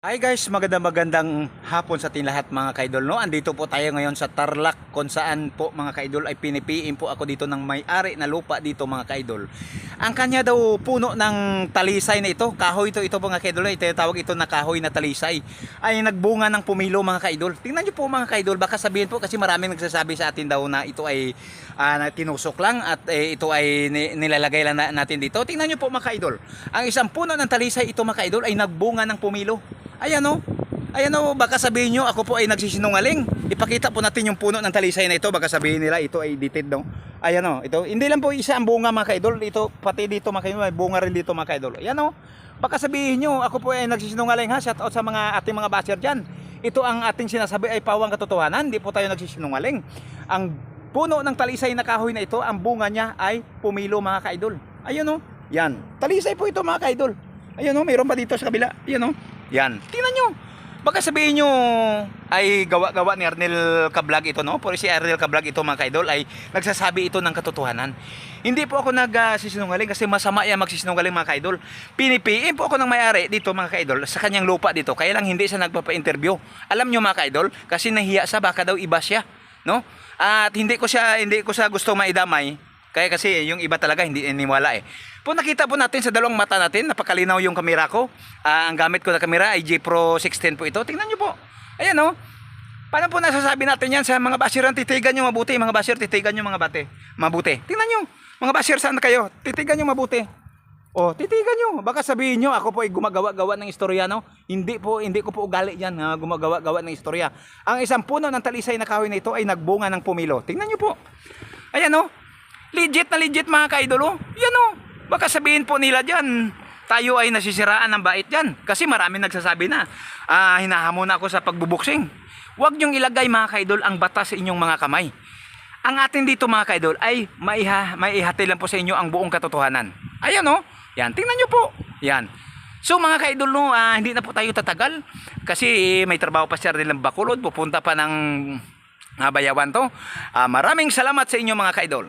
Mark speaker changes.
Speaker 1: Hi guys, magandang hapon sa ating lahat mga kaidol, no? Andito po tayo ngayon sa Tarlac kung saan po mga kaidol ay pinipiin po ako dito ng may-ari na lupa dito mga kaidol. Ang kanya daw puno ng talisay na ito, kahoy ito mga kaidol, ito tawag ito na kahoy na talisay, ay nagbunga ng pumilo mga kaidol. Tingnan niyo po mga kaidol, baka sabihin po kasi maraming nagsasabi sa atin daw na ito ay tinusok lang at ito ay nilalagay lang natin dito. Tingnan niyo po mga kaidol, ang isang puno ng talisay ito mga kaidol ay nagbunga ng pumilo. Ayan o, baka sabihin nyo ako po ay nagsisinungaling. Ipakita po natin yung puno ng talisay na ito. Baka sabihin nila ito ay ditid, no? Ayan o, ito. Hindi lang po isa ang bunga mga kaidol. Ito, pati dito mga kaidol, may bunga rin dito mga kaidol. Ayan o, baka sabihin nyo ako po ay nagsisinungaling ha. Shout out sa mga ating mga basher dyan. Ito ang ating sinasabi ay pawang katotohanan. Hindi po tayo nagsisinungaling. Ang puno ng talisay na kahoy na ito, ang bunga niya ay pumilo mga kaidol. Ayan o, yan. Talisay po ito mga kaidol. Ayan o, mayroon pa dito sa kabila. Ayan o. Yan. Tingnan nyo. Baka sabihin nyo ay gawa-gawa ni Arnel Cablog ito, no? Pero si Arnel Cablog ito mga kaidol ay nagsasabi ito ng katotohanan. Hindi po ako nagsisinungaling kasi masama yan magsisinungaling mga kaidol. Pinipiin po ako ng may-ari dito mga kaidol sa kanyang lupa dito. Kaya lang hindi siya nagpapa-interview. Alam nyo mga kaidol, kasi nahiya sa baka daw iba siya, no? At hindi ko siya gusto maidamay. Kaya kasi yung iba talaga hindi iniwala eh. Po nakita po natin sa dalawang mata natin, napakalinaw yung kamera ko. Ang gamit ko na kamera ay GPro 610 po ito. Tingnan nyo po. Ayan o. Paano po nasasabi natin yan sa mga bashiran? Titigan nyo mabuti mga bashir, titigan nyo mga bate. Mabuti. Tingnan nyo. Mga bashir, saan kayo? Titigan nyo mabuti. O, titigan nyo. Baka sabihin nyo, ako po ay gumagawa-gawa ng istorya, no? Hindi ko po ugali yan, gumagawa-gawa ng istorya. Ang isang puno ng talisay na kahoy na ito ay nagbunga ng pumilo. Tingnan nyo po. Ayan o. Legit na legit mga kaidol, oh. Yan oh. Baka sabihin po nila dyan, tayo ay nasisiraan ng bait dyan. Kasi marami nagsasabi na, hinahamon ako sa pagbubuksing. Huwag nyong ilagay mga kaidol ang batas sa inyong mga kamay. Ang atin dito mga kaidol ay maihati lang po sa inyo ang buong katotohanan. Ayan oh. Yan, tingnan nyo po. Yan. So mga kaidol, no, hindi na po tayo tatagal. Kasi may trabaho pa siya rin ng Bacolod. Pupunta pa ng Bayawan to. Maraming salamat sa inyo mga kaidol.